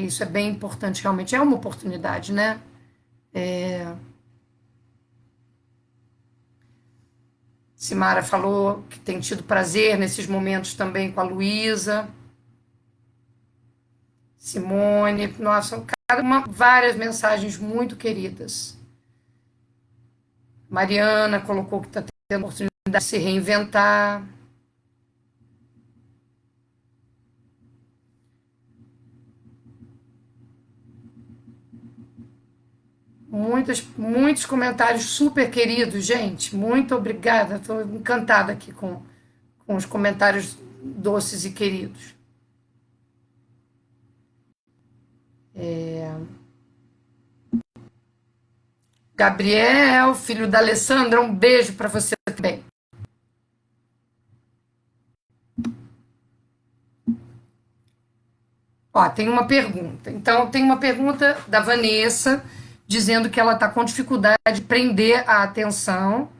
Isso é bem importante, realmente. É uma oportunidade, né? Simara falou que tem tido prazer nesses momentos também com a Luísa. Simone, nossa, várias mensagens muito queridas. Mariana colocou que está tendo a oportunidade de se reinventar. Muitos comentários super queridos, gente. Muito obrigada. Estou encantada aqui com os comentários doces e queridos. Gabriel, filho da Alessandra, um beijo para você também. Ó, tem uma pergunta. Então, tem uma pergunta da Vanessa, dizendo que ela está com dificuldade de prender a atenção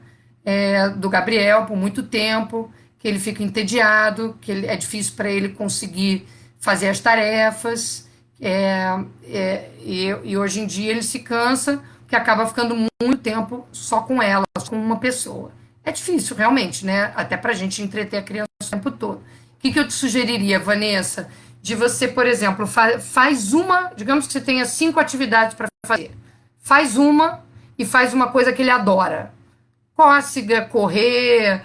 do Gabriel por muito tempo, que ele fica entediado, que é difícil para ele conseguir fazer as tarefas, e hoje em dia ele se cansa, que acaba ficando muito tempo só com ela, só com uma pessoa. É difícil, realmente, né? Até para a gente entreter a criança o tempo todo. O que eu te sugeriria, Vanessa? De você, por exemplo, faz uma, digamos que você tenha 5 atividades para fazer. Faz uma e faz uma coisa que ele adora. Cócega, correr,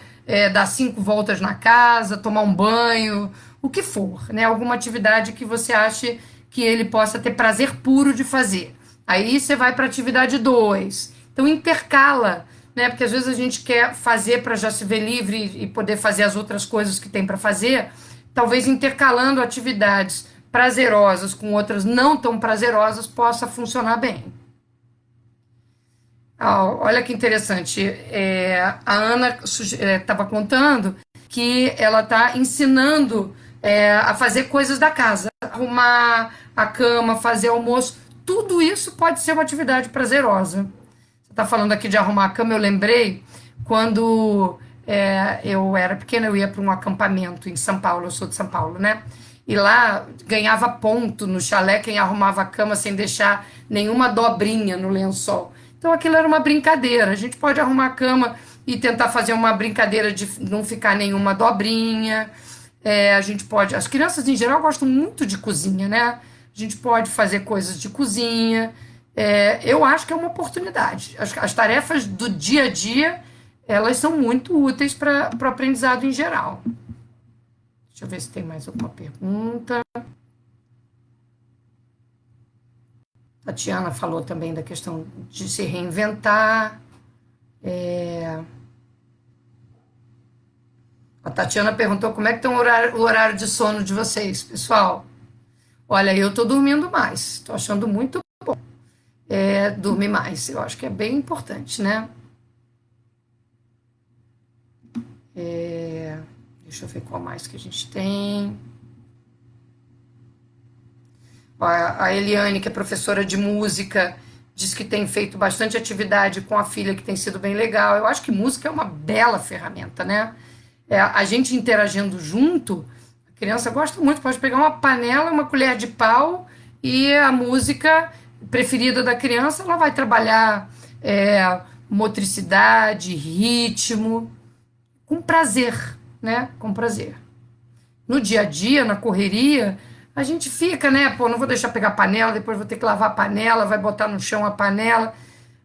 dar 5 voltas na casa, tomar um banho, o que for, né? Alguma atividade que você ache que ele possa ter prazer puro de fazer. Aí você vai para a atividade 2. Então intercala, né? Porque às vezes a gente quer fazer para já se ver livre e poder fazer as outras coisas que tem para fazer. Talvez intercalando atividades prazerosas com outras não tão prazerosas possa funcionar bem. Olha que interessante. A Ana estava contando que ela está ensinando a fazer coisas da casa, arrumar a cama, fazer almoço. Tudo isso pode ser uma atividade prazerosa. Você está falando aqui de arrumar a cama, eu lembrei quando eu era pequena, eu ia para um acampamento em São Paulo, eu sou de São Paulo, né? E lá ganhava ponto no chalé quem arrumava a cama sem deixar nenhuma dobrinha no lençol. Então aquilo era uma brincadeira. A gente pode arrumar a cama e tentar fazer uma brincadeira de não ficar nenhuma dobrinha. A gente pode. As crianças em geral gostam muito de cozinha, né? A gente pode fazer coisas de cozinha. Eu acho que é uma oportunidade. As tarefas do dia a dia elas são muito úteis para o aprendizado em geral. Deixa eu ver se tem mais alguma pergunta. Tatiana falou também da questão de se reinventar. A Tatiana perguntou como é que está o horário de sono de vocês, pessoal. Olha, eu estou dormindo mais. Estou achando muito bom dormir mais. Eu acho que é bem importante, né? Deixa eu ver qual mais que a gente tem. A Eliane, que é professora de música, diz que tem feito bastante atividade com a filha, que tem sido bem legal. Eu acho que música é uma bela ferramenta, né? A gente interagindo junto, a criança gosta muito, pode pegar uma panela, uma colher de pau e a música preferida da criança, ela vai trabalhar motricidade, ritmo, com prazer, né? Com prazer. No dia a dia, na correria, a gente fica, né? Pô, não vou deixar pegar a panela, depois vou ter que lavar a panela, vai botar no chão a panela.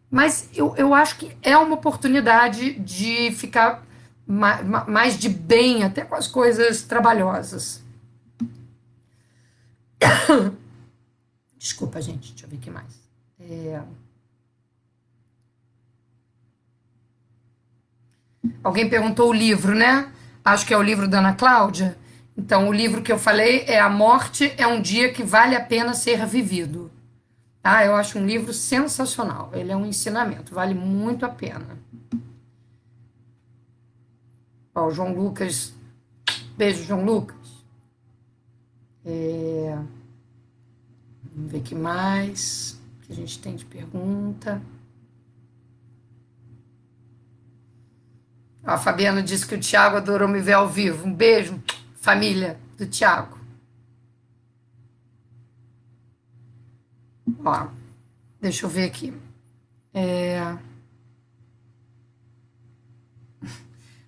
Mas eu acho que é uma oportunidade de ficar mais de bem, até com as coisas trabalhosas. Desculpa, gente, deixa eu ver o que mais. Alguém perguntou o livro, né? Acho que é o livro da Ana Cláudia. Então, o livro que eu falei é A Morte é um Dia que Vale a Pena Ser Vivido. Tá? Eu acho um livro sensacional. Ele é um ensinamento, vale muito a pena. Ó, o João Lucas, beijo, João Lucas. Vamos ver o que mais que a gente tem de pergunta. A Fabiana disse que o Thiago adorou me ver ao vivo. Um beijo, família do Thiago. Ó, deixa eu ver aqui.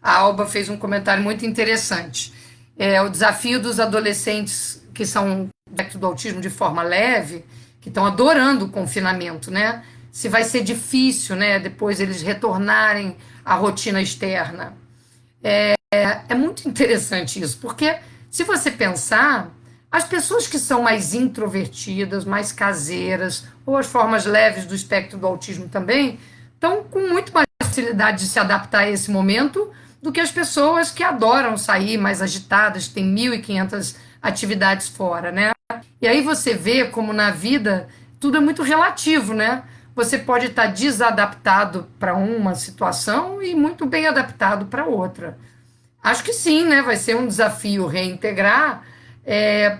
A Alba fez um comentário muito interessante. O desafio dos adolescentes que são do autismo de forma leve, que estão adorando o confinamento, né? Se vai ser difícil, né? Depois eles retornarem à rotina externa. É muito interessante isso, porque se você pensar, as pessoas que são mais introvertidas, mais caseiras, ou as formas leves do espectro do autismo também, estão com muito mais facilidade de se adaptar a esse momento do que as pessoas que adoram sair mais agitadas, têm 1.500 atividades fora, né? E aí você vê como na vida tudo é muito relativo, né? Você pode estar desadaptado para uma situação e muito bem adaptado para outra. Acho que sim, né? Vai ser um desafio reintegrar,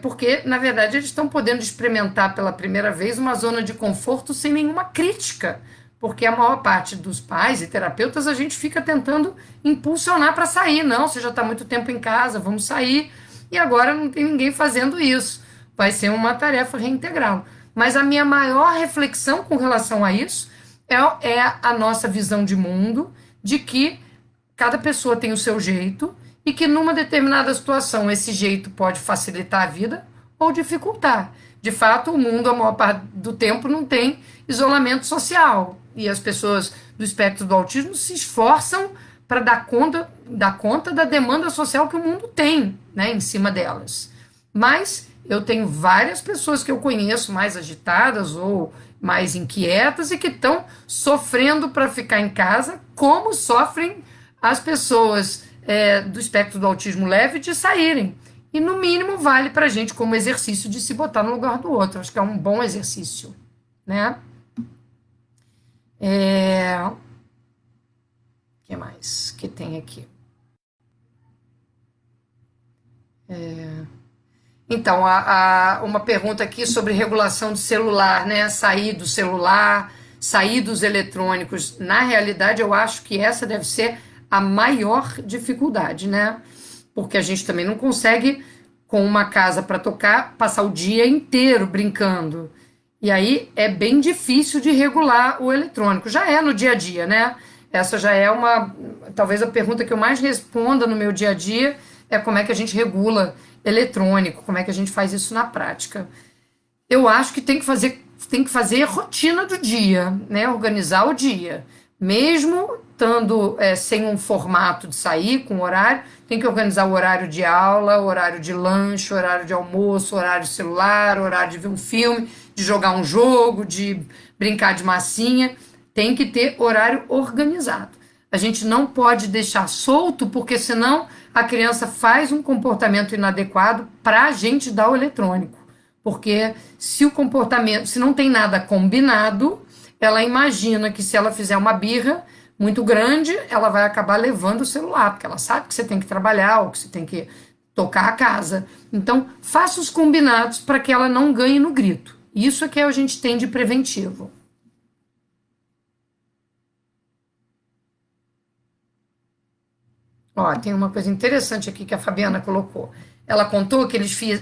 porque, na verdade, eles estão podendo experimentar pela primeira vez uma zona de conforto sem nenhuma crítica, porque a maior parte dos pais e terapeutas a gente fica tentando impulsionar para sair. Não, você já está muito tempo em casa, vamos sair. E agora não tem ninguém fazendo isso. Vai ser uma tarefa reintegral. Mas a minha maior reflexão com relação a isso é a nossa visão de mundo, de que cada pessoa tem o seu jeito e que numa determinada situação esse jeito pode facilitar a vida ou dificultar. De fato, o mundo, a maior parte do tempo, não tem isolamento social. E as pessoas do espectro do autismo se esforçam para dar conta da demanda social que o mundo tem, né, em cima delas. Mas eu tenho várias pessoas que eu conheço mais agitadas ou mais inquietas e que estão sofrendo para ficar em casa, como sofrem as pessoas do espectro do autismo leve de saírem. E, no mínimo, vale para a gente como exercício de se botar no lugar do outro. Acho que é um bom exercício, né? O que mais que tem aqui? Então, uma pergunta aqui sobre regulação do celular, né? Sair do celular, sair dos eletrônicos. Na realidade, eu acho que essa deve ser a maior dificuldade, né? Porque a gente também não consegue, com uma casa para tocar, passar o dia inteiro brincando. E aí é bem difícil de regular o eletrônico. Já é no dia a dia, né? Essa já é uma, talvez a pergunta que eu mais responda no meu dia a dia é como é que a gente regula eletrônico, como é que a gente faz isso na prática. Eu acho que tem que fazer rotina do dia, né? Organizar o dia. Mesmo estando sem um formato de sair com horário, tem que organizar o horário de aula, horário de lanche, horário de almoço, horário de celular, horário de ver um filme, de jogar um jogo, de brincar de massinha. Tem que ter horário organizado. A gente não pode deixar solto, porque senão a criança faz um comportamento inadequado para a gente dar o eletrônico. Porque se o comportamento, se não tem nada combinado, ela imagina que se ela fizer uma birra muito grande, ela vai acabar levando o celular, porque ela sabe que você tem que trabalhar ou que você tem que tocar a casa. Então, faça os combinados para que ela não ganhe no grito. Isso é que a gente tem de preventivo. Ó, tem uma coisa interessante aqui que a Fabiana colocou. Ela contou que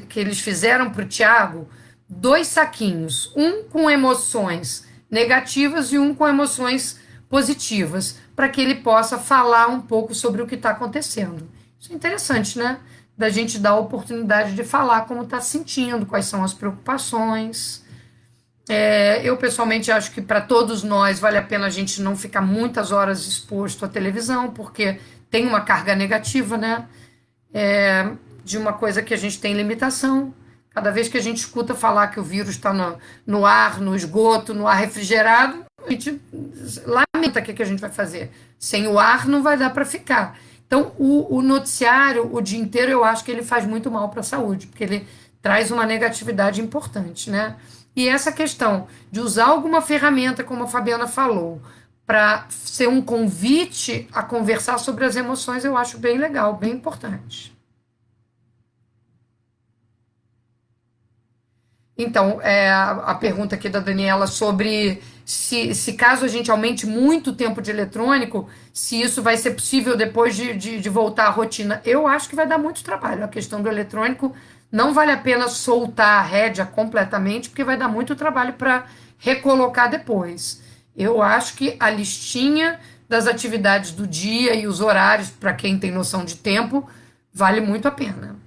que eles fizeram para o Tiago dois saquinhos, um com emoções negativas e um com emoções positivas, para que ele possa falar um pouco sobre o que está acontecendo. Isso é interessante, né? Da gente dar a oportunidade de falar como está se sentindo, quais são as preocupações. Eu pessoalmente acho que para todos nós vale a pena a gente não ficar muitas horas exposto à televisão, porque tem uma carga negativa, né? De uma coisa que a gente tem limitação. Cada vez que a gente escuta falar que o vírus está no ar, no esgoto, no ar refrigerado, a gente lamenta o que a gente vai fazer. Sem o ar não vai dar para ficar. Então, o noticiário, o dia inteiro, eu acho que ele faz muito mal para a saúde, porque ele traz uma negatividade importante, né? E essa questão de usar alguma ferramenta, como a Fabiana falou, para ser um convite a conversar sobre as emoções, eu acho bem legal, bem importante. Então, a pergunta aqui da Daniela sobre se caso a gente aumente muito o tempo de eletrônico, se isso vai ser possível depois de voltar à rotina. Eu acho que vai dar muito trabalho. A questão do eletrônico não vale a pena soltar a rédea completamente, porque vai dar muito trabalho para recolocar depois. Eu acho que a listinha das atividades do dia e os horários, para quem tem noção de tempo, vale muito a pena.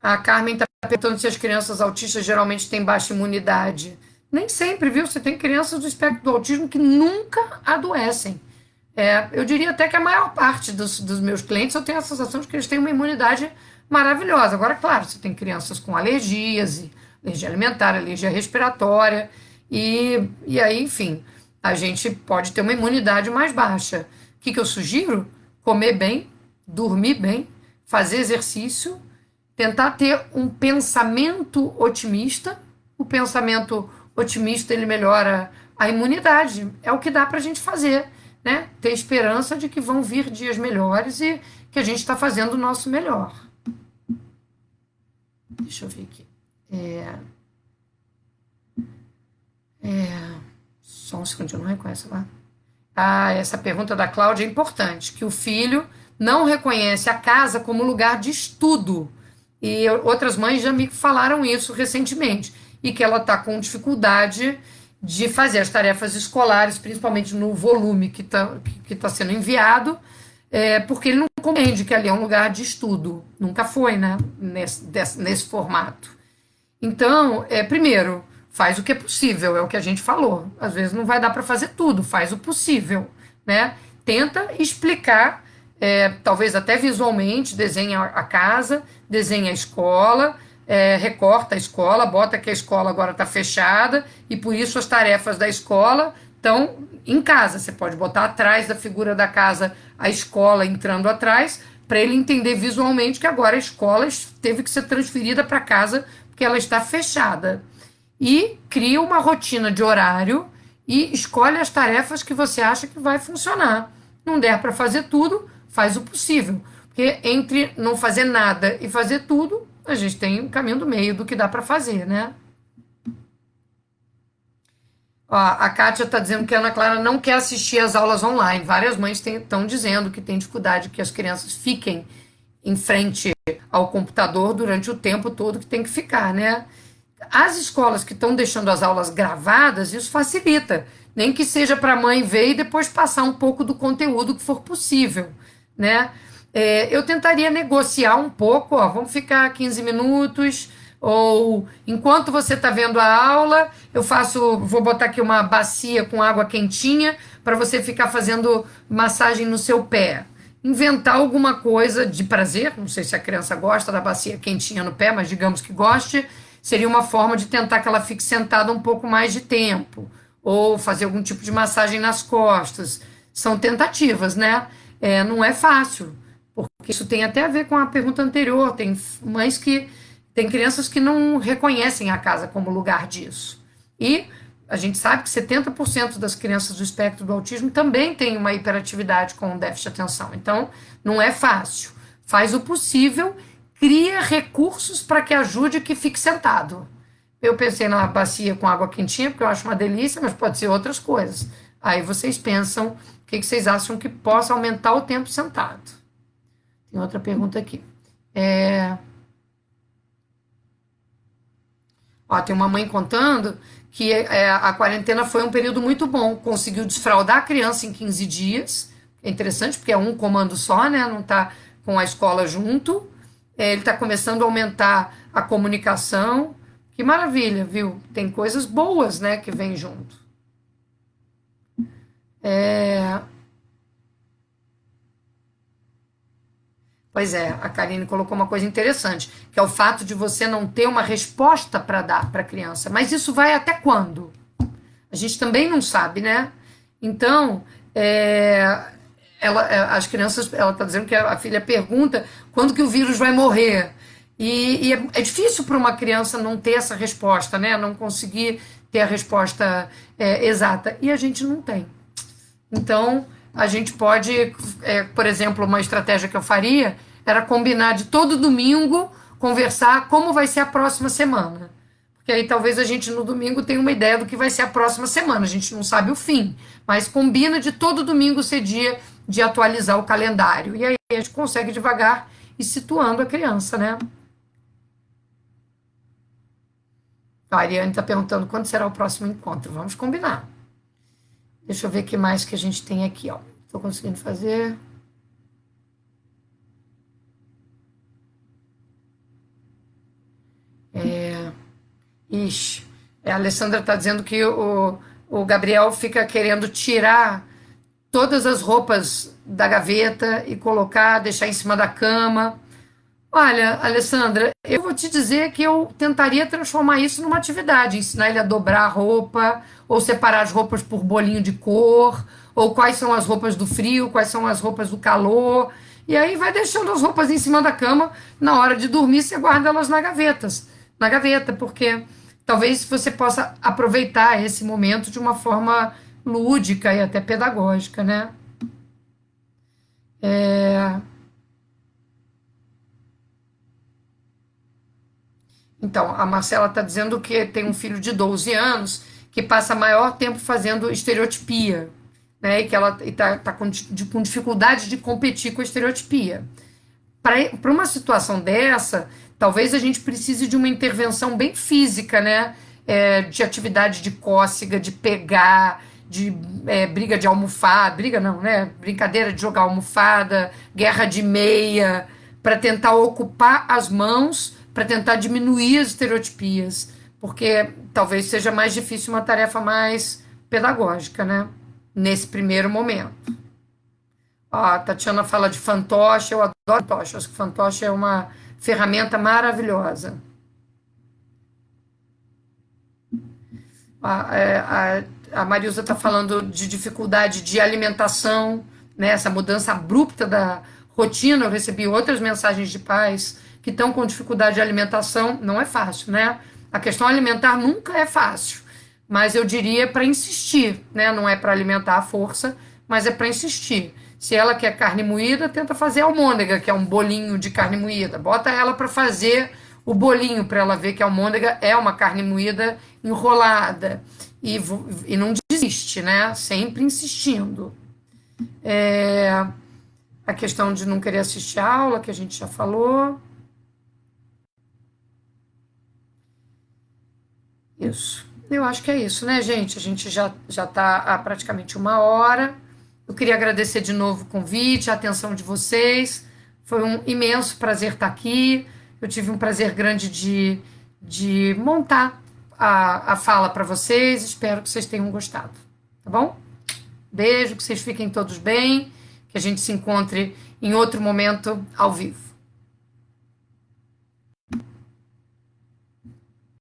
A Carmen está perguntando se as crianças autistas geralmente têm baixa imunidade. Nem sempre, viu? Você tem crianças do espectro do autismo que nunca adoecem. Eu diria até que a maior parte dos meus clientes eu tenho a sensação de que eles têm uma imunidade maravilhosa. Agora, claro, você tem crianças com alergias, alergia alimentar, alergia respiratória, e aí, enfim, a gente pode ter uma imunidade mais baixa. O que eu sugiro? Comer bem, dormir bem, fazer exercício, tentar ter um pensamento otimista. O pensamento otimista ele melhora a imunidade. É o que dá para a gente fazer, né? Ter esperança de que vão vir dias melhores e que a gente está fazendo o nosso melhor. Deixa eu ver aqui. Só um segundinho, não reconhece lá. Essa pergunta da Cláudia é importante, que o filho não reconhece a casa como lugar de estudo. E outras mães já me falaram isso recentemente, e que ela está com dificuldade de fazer as tarefas escolares, principalmente no volume que tá sendo enviado, porque ele não compreende que ali é um lugar de estudo. Nunca foi, né? Nesse formato. Então, primeiro, faz o que é possível, é o que a gente falou. Às vezes não vai dar para fazer tudo, faz o possível, né? Tenta explicar, talvez até visualmente, desenha a casa, desenha a escola, recorta a escola, bota que a escola agora está fechada e por isso as tarefas da escola estão em casa. Você pode botar atrás da figura da casa a escola entrando atrás, para ele entender visualmente que agora a escola teve que ser transferida para casa porque ela está fechada. E cria uma rotina de horário e escolhe as tarefas que você acha que vai funcionar. Não der para fazer tudo, faz o possível. Porque entre não fazer nada e fazer tudo, a gente tem um caminho do meio do que dá para fazer, né? Ó, a Kátia está dizendo que a Ana Clara não quer assistir às aulas online. Várias mães estão dizendo que tem dificuldade que as crianças fiquem em frente ao computador durante o tempo todo que tem que ficar, né? As escolas que estão deixando as aulas gravadas, isso facilita. Nem que seja para a mãe ver e depois passar um pouco do conteúdo que for possível, né? Eu tentaria negociar um pouco, ó, vamos ficar 15 minutos, ou enquanto você está vendo a aula, vou botar aqui uma bacia com água quentinha para você ficar fazendo massagem no seu pé. Inventar alguma coisa de prazer, não sei se a criança gosta da bacia quentinha no pé, mas digamos que goste, seria uma forma de tentar que ela fique sentada um pouco mais de tempo, ou fazer algum tipo de massagem nas costas. São tentativas, né? Não é fácil, porque isso tem até a ver com a pergunta anterior. Tem crianças que não reconhecem a casa como lugar disso. E a gente sabe que 70% das crianças do espectro do autismo também têm uma hiperatividade com um déficit de atenção. Então, não é fácil. Faz o possível, cria recursos para que ajude que fique sentado. Eu pensei na bacia com água quentinha, porque eu acho uma delícia, mas pode ser outras coisas. Aí vocês pensam o que vocês acham que possa aumentar o tempo sentado. Tem outra pergunta aqui. Ó, tem uma mãe contando que a quarentena foi um período muito bom. Conseguiu desfraldar a criança em 15 dias. É interessante, porque é um comando só, né? Não está com a escola junto. Ele está começando a aumentar a comunicação. Que maravilha, viu? Tem coisas boas, né, que vem junto. Pois é, a Karine colocou uma coisa interessante, que é o fato de você não ter uma resposta para dar para a criança. Mas isso vai até quando? A gente também não sabe, né? Então, as crianças, ela está dizendo que a filha pergunta quando que o vírus vai morrer. E é difícil para uma criança não ter essa resposta, né? Não conseguir ter a resposta exata. E a gente não tem. Então, a gente pode, por exemplo, uma estratégia que eu faria era combinar de todo domingo conversar como vai ser a próxima semana. Porque aí talvez a gente no domingo tenha uma ideia do que vai ser a próxima semana. A gente não sabe o fim, mas combina de todo domingo ser dia de atualizar o calendário. E aí a gente consegue devagar ir situando a criança, né? A Ariane está perguntando quando será o próximo encontro. Vamos combinar. Deixa eu ver o que mais que a gente tem aqui, ó. Estou conseguindo fazer. Ixi, a Alessandra está dizendo que o Gabriel fica querendo tirar todas as roupas da gaveta e colocar, deixar em cima da cama. Olha, Alessandra, eu vou te dizer que eu tentaria transformar isso numa atividade, ensinar ele a dobrar a roupa, ou separar as roupas por bolinho de cor, ou quais são as roupas do frio, quais são as roupas do calor. E aí vai deixando as roupas em cima da cama, na hora de dormir você guarda elas na gaveta, porque talvez você possa aproveitar esse momento de uma forma lúdica e até pedagógica, né? Então, a Marcela está dizendo que tem um filho de 12 anos que passa maior tempo fazendo estereotipia, né? E que ela está com dificuldade de competir com a estereotipia. Para uma situação dessa, talvez a gente precise de uma intervenção bem física, né? De atividade de cócega, de pegar, de briga de almofada, briga não, né? Brincadeira de jogar almofada, guerra de meia, para tentar ocupar as mãos, para tentar diminuir as estereotipias, porque talvez seja mais difícil uma tarefa mais pedagógica, né? Nesse primeiro momento. A Tatiana fala de fantoche, eu adoro fantoche, acho que fantoche é uma ferramenta maravilhosa. A Marilza está falando de dificuldade de alimentação, né? Essa mudança abrupta da rotina. Eu recebi outras mensagens de pais que estão com dificuldade de alimentação. Não é fácil, né? A questão alimentar nunca é fácil, mas eu diria para insistir, né? Não é para alimentar à força, mas é para insistir. Se ela quer carne moída, tenta fazer almôndega, que é um bolinho de carne moída. Bota ela para fazer o bolinho para ela ver que a almôndega é uma carne moída enrolada. E não desiste, né? Sempre insistindo. É, a questão de não querer assistir a aula, que a gente já falou. Isso. Eu acho que é isso, né, gente? A gente já está há praticamente uma hora. Eu queria agradecer de novo o convite, a atenção de vocês. Foi um imenso prazer estar aqui. Eu tive um prazer grande de montar a fala para vocês. Espero que vocês tenham gostado. Tá bom? Beijo, que vocês fiquem todos bem. Que a gente se encontre em outro momento ao vivo.